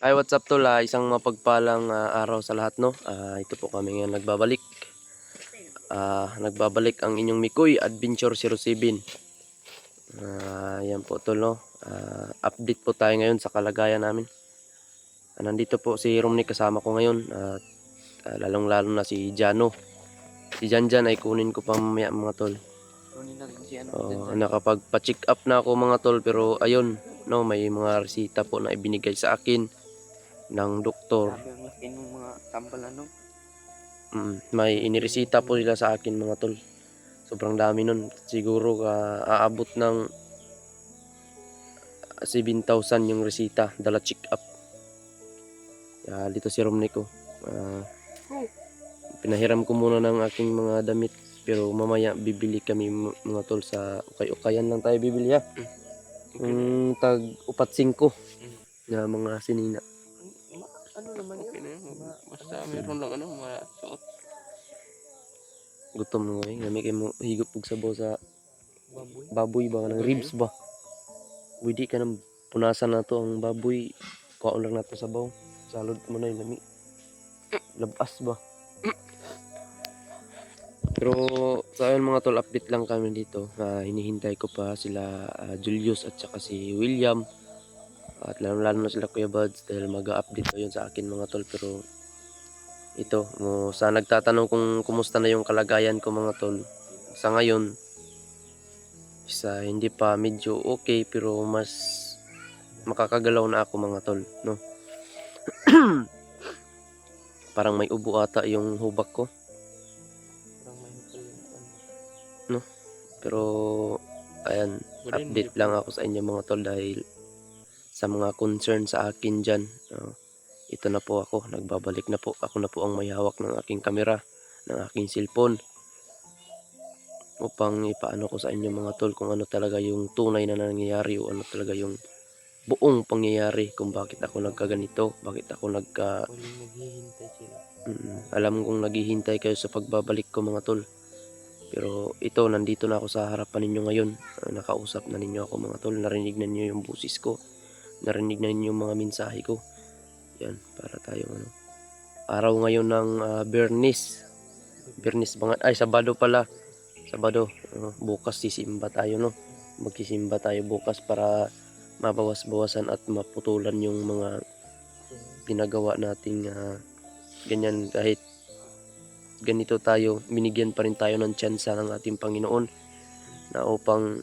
Hi, what's up tol? Isang mapagpalang araw sa lahat, no? Ito po kami ngayon nagbabalik. Nagbabalik ang inyong Mikoy Adventure 07. Yan po tol, no? Update po tayo ngayon sa kalagayan namin. Nandito po si Romney kasama ko ngayon at lalong-lalo na si Jano. Si Janjan ay kunin ko pa mamaya mga tol. Nakapagpa-check up na ako mga tol, pero ayun, no, may mga resita po na ibinigay sa akin ng doktor. Sabi ang laki ng mga tambal ano. May iniresita po nila sa akin mga tol. Sobrang dami nun. Siguro aabot ng 7,000 yung resita. Dala check up. Dito si Romney ko. Pinahiram ko muna ng aking mga damit. Pero mamaya bibili kami mga tol sa ukay-ukayan lang tayo bibili ha. Yung tag upat 5 na mga sinina. Ano naman yun? Basta meron lang ano, masuot. Gutom mo eh. Nami kayo mo higop pug sabaw sa baboy ba? Ng ribs ba? Pwede ka nang punasan na to ang baboy. Kuha lang na to sabaw. Salod mo na yung lami. Labas ba? Pero sa akin mga tol, update lang kami dito. Hinihintay ko pa sila Julius at saka si William. At lalo na sila Kuya Buds dahil mag-update yun sa akin mga tol. Pero ito, sa nagtatanong kung kumusta na yung kalagayan ko mga tol, sa ngayon hindi pa medyo okay, pero mas makakagalaw na ako mga tol, no? Parang may ubo ata yung hubak ko, no? Pero ayan, update lang ako sa inyo mga tol dahil sa mga concern sa akin dyan. Ito na po ako, nagbabalik na po. Ako na po ang may hawak ng aking kamera, ng aking cellphone, upang ipaano ko sa inyo mga tol kung ano talaga yung tunay na nangyayari o ano talaga yung buong pangyayari kung bakit ako nagkaganito, bakit ako naghihintay sila. Alam kong naghihintay kayo sa pagbabalik ko mga tol. Pero ito, nandito na ako sa harapan ninyo ngayon. Nakausap na ninyo ako mga tol, narinig na ninyo yung busis ko, narinig na ninyo yung mga mensahe ko. Yan, para tayo araw ngayon ng Bernis bangat, ay Sabado pala, Sabado. Bukas sisimba tayo, no? Magsisimba tayo bukas para mabawas-bawasan at maputulan yung mga ginagawa nating ganyan. Kahit ganito tayo, binigyan pa rin tayo ng tsansa ng ating Panginoon na upang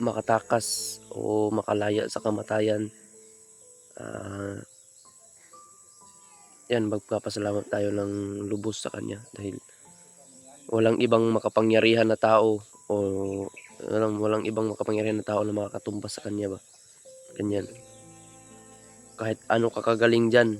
makatakas o makalaya sa kamatayan. Yan, magpapasalamat tayo ng lubos sa Kanya dahil walang ibang makapangyarihan na tao o walang ibang makapangyarihan na tao na makakatumbas sa Kanya ba. Ganyan. Kahit ano kakagaling dyan,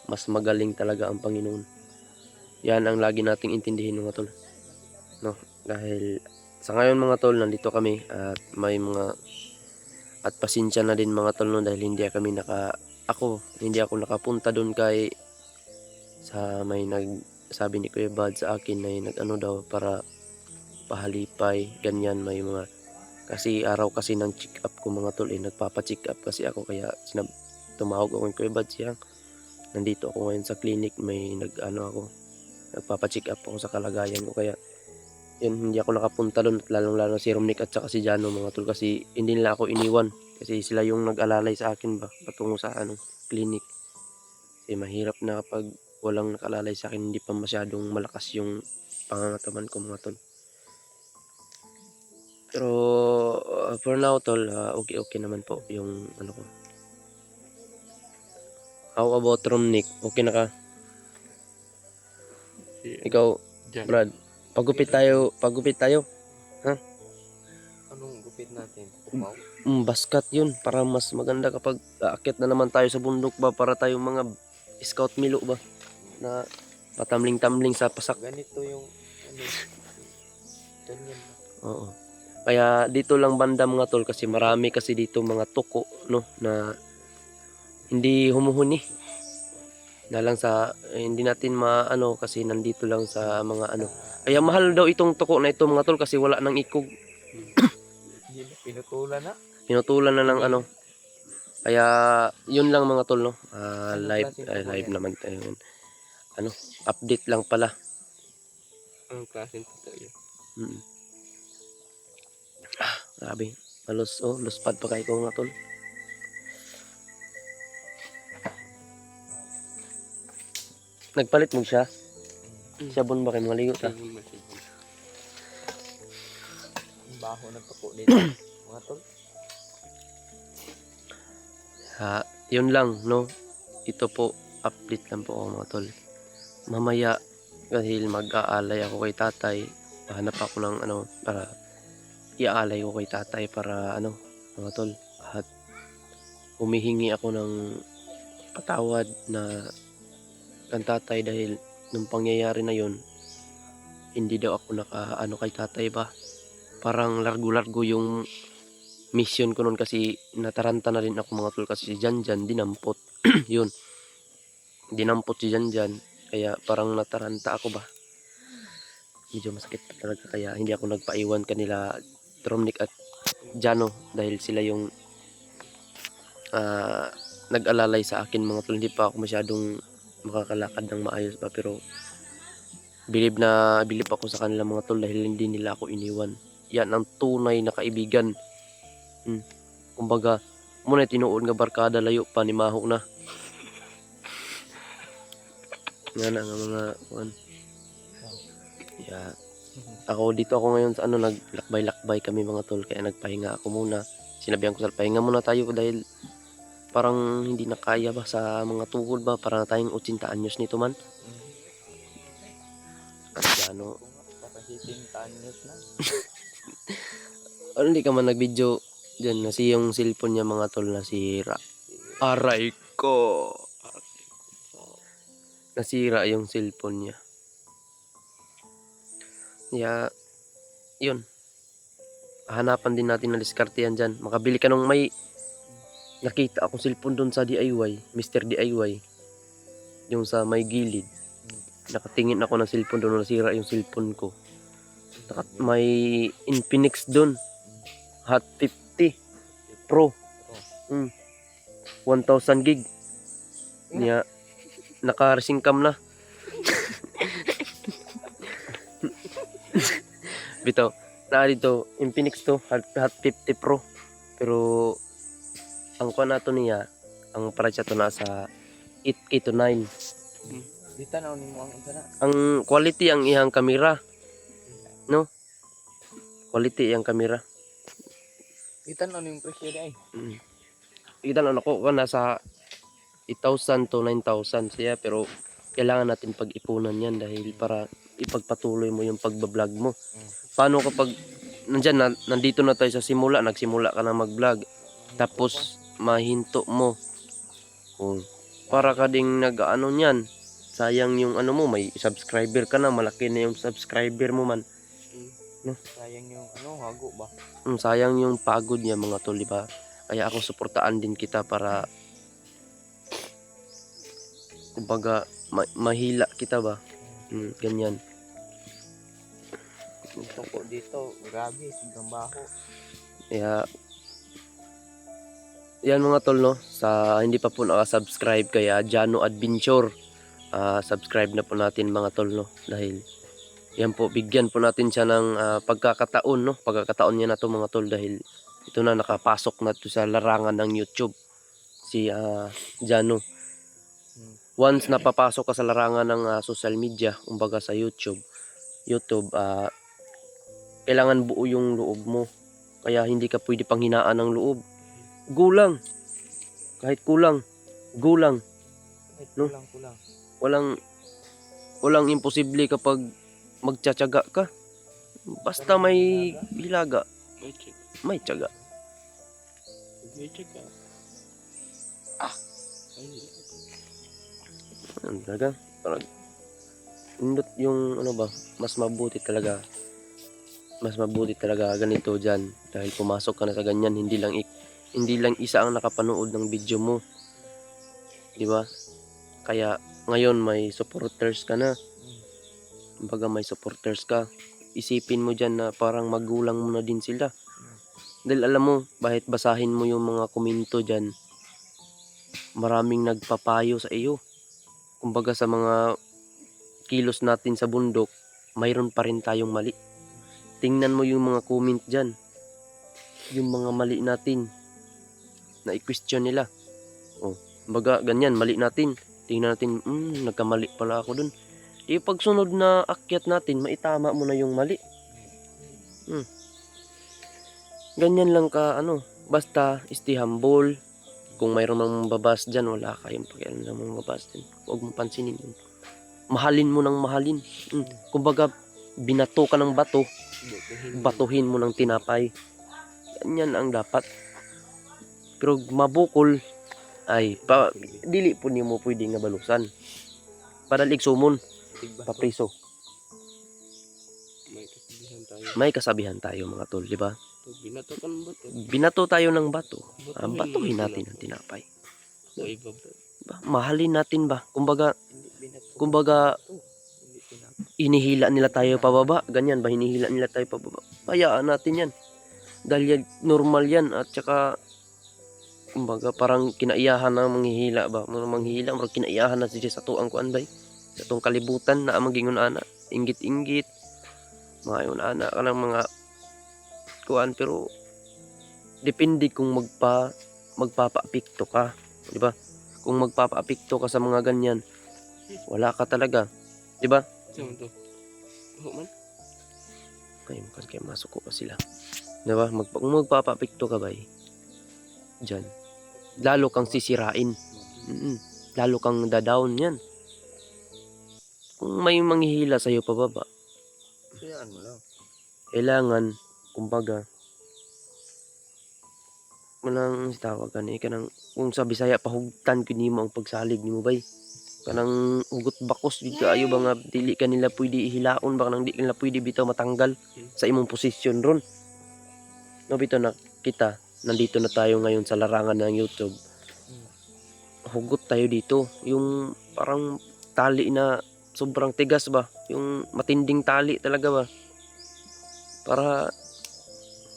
mas magaling talaga ang Panginoon. Yan ang lagi nating intindihin mga tol, no? Dahil sa ngayon mga tol, nandito kami at may mga at pasensya na din mga tol, no? Dahil hindi ako nakapunta doon kay sa may sabi ni Kuya Bad sa akin na nag-ano daw para pahalipay, ganyan. May mga kasi araw kasi ng check up ko mga tol, nagpapa-check up kasi ako, kaya tumawag ako kay Kuya Bad siya. Nandito ako ngayon sa clinic, may nagpapa-check up ako sa kalagayan ko, kaya yun, hindi ako nakapunta doon. At lalong-lalo si Romnick at saka si Jano mga tol, kasi hindi nila ako iniwan kasi sila yung nag-alalay sa akin ba patungo sa clinic. Kasi mahirap na kapag walang nakalalay sa akin, hindi pa masyadong malakas yung pangangatawan ko mga tol. Pero for now tol, okay naman po yung ko. How about Romnick? Okay na ka? Ikaw, Brad, pagupit tayo. Ha? Anong gupit natin? Kupaw? Baskat yun, para mas maganda kapag aakyat na naman tayo sa bundok ba, para tayong mga scout milo ba na patamling-tamling sa pasak. Ganito yung ganyan. Oo. Kaya dito lang banda mga tol, kasi marami kasi dito mga tuko, no, na hindi humuhuni. Na lang sa hindi natin maano kasi nandito lang sa mga Kaya mahal daw itong tuko na ito mga tol, kasi wala nang ikog. Pinutulan na. Pinutulan na ng Kaya yun lang mga tol, no. Anong Live klaseng tubo live yan? naman tayo ngayon. Ano, update lang pala. Anong klaseng tubo yan? Mm. Grabe. Luspad pa kayo ko mga tol. Nagpalit mo siya. Sabon ba kayo maligo ta? Sibon ba, sibon? Ang baho ng tubo dito, mga tol. Yun lang, no. Ito po, update lang po ako mga tol. Mamaya, dahil mag-aalay ako kay tatay, hanap ako ng ano, para iaalay ko kay tatay para ano, mga tol. At humihingi ako ng patawad na ang tatay dahil nung pangyayari na yun, hindi daw ako naka-ano kay tatay ba. Parang largo-largo yung mission ko nun kasi nataranta na rin ako mga tol kasi si Janjan dinampot. Yun, dinampot si Janjan. Kaya parang nataranta ako ba. Medyo masakit pa talaga kaya hindi ako nagpaiwan kanila Tromnik at Jano dahil sila yung nag-alalay sa akin mga tol. Hindi pa ako masyadong makakalakad ng maayos pa pero bilib ako sa kanila mga tol dahil hindi nila ako iniwan. Yan ang tunay na kaibigan. Kumbaga, muna tinuod nga barkada layo pa ni Maho na. Nga na nga mga kuan. Yeah. Dito ako ngayon sa ano, naglakbay-lakbay kami mga tol kaya nagpahinga ako muna. Sinabihan ko sa pahinga muna tayo dahil parang hindi na kaya ba sa mga tuhod ba para na tayong 80 anyos nito man. At ano, hindi ka man nag-video dyan na yung cellphone niya mga tol nasira. Aray ko. Nasira yung cellphone niya. Kaya, yun. Hanapan din natin na diskarte yan dyan. Makabili ka nung may nakita akong cellphone doon sa DIY, Mr. DIY. Yung sa may gilid. Nakatingin ako ng cellphone doon, nasira yung cellphone ko. May Infinix doon. Hot 50 Pro. 1,000 gig. Niya, naka-resing cam na. Bito, dito, Infinix to, Hot 50 Pro. Pero, ang kuha na to niya, ang price to nasa 8K to 9. Dita na mo ang sana. Ang quality ang iyang kamera. No? Quality ang kamera. Dita na yung presyo ay. Kita na ako nasa 8,000 to 9,000 siya pero kailangan natin pag-ipunan yan dahil para ipagpatuloy mo yung pagbablog mo. Paano kapag nandito na tayo sa nagsimula ka na mag-vlog tapos mahinto mo. Para ka ding nag-ano niyan. Sayang yung ano mo, may subscriber ka na, malaki na yung subscriber mo man. No? Sayang yung hago ba? Sayang yung pagod niya mga tol, di ba? Kaya ako suportaan din kita para kumbaga mahila kita ba? Ganyan. Tuko dito, grabe, sigang baho. Kaya yan mga tol, no, sa hindi pa po naka-subscribe kaya Jano Adventure, subscribe na po natin mga tol, no, dahil yan po, bigyan po natin siya ng pagkakataon, no, pagkakataon niya na to mga tol dahil ito na nakapasok na to sa larangan ng YouTube si Jano. Once napapasok ka sa larangan ng social media, kumbaga sa YouTube, kailangan buo yung loob mo. Kaya hindi ka pwede panghinaan ng loob. Gulang. Kahit kulang. Gulang. No? Kulang. Walang imposible kapag magtsatsaga ka. Basta may hilaga. May tiyaga. Ano talaga? Parang yung ano ba, mas mabuti talaga ganito dyan dahil pumasok ka na sa ganyan, hindi lang isa ang nakapanood ng video mo, di ba? Kaya ngayon may supporters ka na, kumbaga may supporters ka, isipin mo dyan na parang magulang mo na din sila dahil alam mo, bahit basahin mo yung mga komento dyan, maraming nagpapayo sa iyo. Kumbaga sa mga kilos natin sa bundok, mayroon pa rin tayong mali. Tingnan mo yung mga comment dyan. Yung mga mali natin na i-question nila. Oh, kumbaga ganyan, mali natin. Tingnan natin, nagkamali pala ako dun. Di pagsunod na akyat natin, maitama mo na yung mali. Ganyan lang ka, basta stay humble. Kung mayroong mga babas dyan, wala kayong pakialam sa mga babas dyan. Huwag mong pansinin yun. Mahalin mo ng mahalin. Kumbaga, binato ka ng bato, batuhin mo ng tinapay. Ganyan ang dapat. Pero mabukol, ay, dili po niyo mo pwede nga balusan. Padalig sumon, papriso. May kasabihan tayo. May kasabihan tayo mga tol, di ba? Binato ka ng bato. Binato tayo ng bato. Batuhin Batuhin mo natin sila. ang tinapay. O iba bro. Diba? Mahalin natin ba? Kumbaga, Binato. Hindi binato. hinihila nila tayo pababa. Ganyan ba? Hinihila nila tayo pababa. Hayaan natin yan. Dahil yan, normal yan. At saka, kumbaga parang kinaiyahan na manghihila ba? Mga manghihila, marang kinaiyahan na siya sa tuang kuan bay. Sa tuang kalibutan na magingon ana. Inggit-inggit. Mga yun ana ka ng mga kuan. Pero, depende kung magpapa-apekto ka. Di ba? Kung magpapa-apekto ka sa mga ganyan, wala ka talaga. Di ba? Saan to? Oo man. Kaya masuko pa sila. Di ba? Kung magpapa-apekto ka ba dyan, lalo kang sisirain. Lalo kang dadown yan. Kung may manghihila sa'yo pababa, Sayaan mo lang. kailangan, kumbaga, manang tawag ka ka ng, kung sa Bisaya pahugtan ko nimo ang pagsalig nimo bay. Kanang hugot bakos di ka ayo ba nga dili ka nila pwede ihilaon ba kanang di nila pwede bitaw matanggal sa imong posisyon ron. No bitaw na kita nandito na tayo ngayon sa larangan ng YouTube. Hugot tayo dito, yung parang tali na sobrang tigas ba, yung matinding tali talaga ba. Para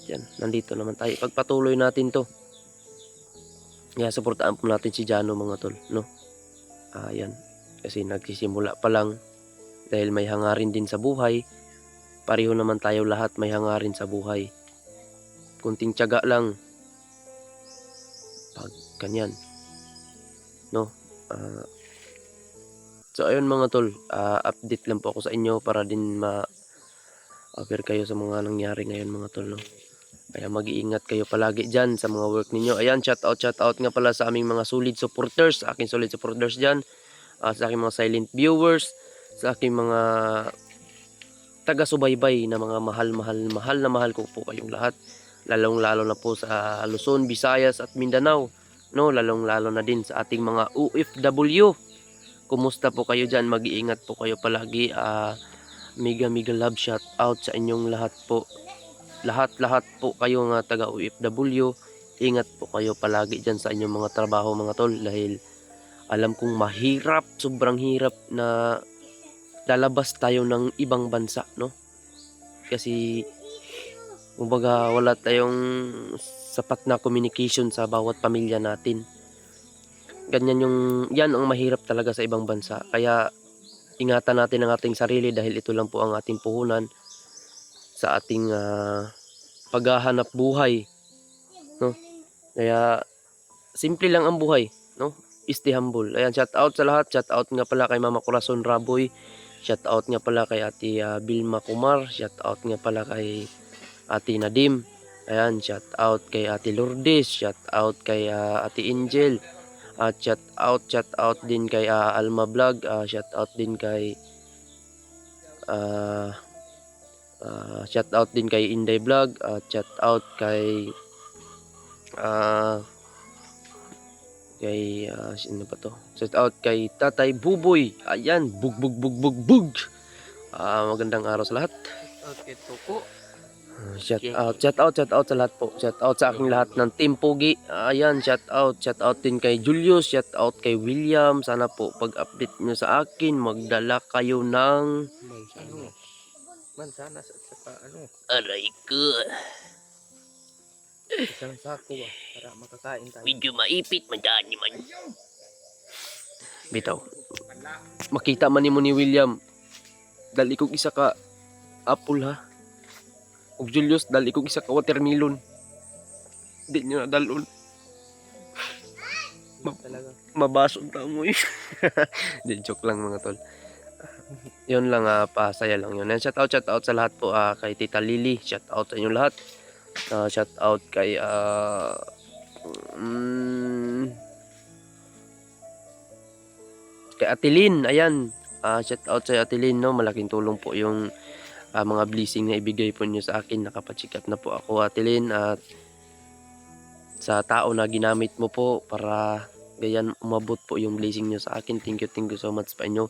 yan, nandito naman tayo. Pagpatuloy natin to. Kaya suportaan po natin si Jano mga tol, no? Ayan. Kasi nagsisimula pa lang dahil may hangarin din sa buhay. Pareho naman tayo lahat may hangarin sa buhay. Kunting tiyaga lang. Pag kanyan. No? So ayun mga tol, update lang po ako sa inyo para din ma-aware kayo sa mga nangyari ngayon mga tol, no? Kaya mag-iingat kayo palagi dyan sa mga work ninyo. Ayan, shout out nga pala sa aming mga solid supporters, sa aking solid supporters dyan, sa aking mga silent viewers, sa aking mga taga-subaybay na mga mahal na mahal ko po kayong lahat. Lalong-lalo na po sa Luzon, Visayas at Mindanao. No, lalong-lalo na din sa ating mga OFW. Kumusta po kayo dyan? Mag-iingat po kayo palagi. Mega love shout out sa inyong lahat po. Lahat po kayo nga taga OFW, ingat po kayo palagi dyan sa inyong mga trabaho mga tol, dahil alam kong mahirap, sobrang hirap na lalabas tayo ng ibang bansa, no? Kasi kumbaga wala tayong sapat na communication sa bawat pamilya natin. Yan ang mahirap talaga sa ibang bansa. Kaya ingatan natin ang ating sarili dahil ito lang po ang ating puhunan sa ating paghahanap buhay, no? Kaya simple lang ang buhay, no? Stay humble. Ayan, shout out sa lahat. Shout out nga pala kay Mama Corazon Raboy. Shout out nga pala kay Ate Vilma Kumar. Shout out nga pala kay Ate Nadim. Ayan, shout out kay Ate Lourdes. Shout out kay Ate Angel. At shout out din kay Alma Vlog. Shout out din kay shout out din kay Inday Vlog. Shout out kay sino ba to? Shout out kay Tatay Buboy. Ayan, bug. Magandang araw sa lahat. Okay, Toko. Shout out sa lahat po. Shout out sa aking lahat ng Team Pogi. Ayan, shout out din kay Julius, shout out kay William. Sana po pag-update niyo sa akin, magdala kayo ng Mansanas at saka ano. aray ko. Isang sako ba para makakain tayo. Medyo maipit, madani man. Bitaw. Makita man nimo ni William. Dali kong isa ka apple ha. Ug Julius, dali kong isa ka watermelon. Di nyo nadalon. Talaga. Mabasog ta mo eh. Di, joke lang mga tol. Yun lang, pasaya lang yun. And shout out sa lahat po, kay Tita Lily. Shout out sa inyo lahat. Shout out kay kay Atilin. Ayan. Shout out sa Atilin, no. Malaking tulong po yung mga blessing na ibigay po niyo sa akin. Nakapacheck up na po ako, Atilin, at sa tao na ginamit mo po para gayan umabot po yung blessing nyo sa akin. Thank you so much pa inyo.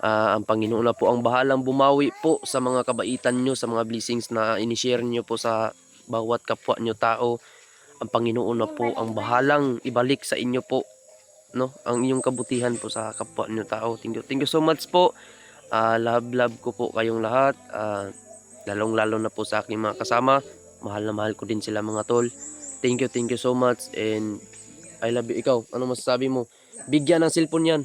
Ang Panginoon na po ang bahalang bumawi po sa mga kabaitan nyo, sa mga blessings na inishare nyo po sa bawat kapwa nyo tao. Ang Panginoon na po ang bahalang ibalik sa inyo po, no, ang inyong kabutihan po sa kapwa nyo tao. Thank you so much po. Love ko po kayong lahat. Lalong-lalo na po sa aking mga kasama. Mahal na mahal ko din sila mga tol. Thank you so much, and I love you. Ikaw, ano masasabi mo? Bigyan ng cellphone yan.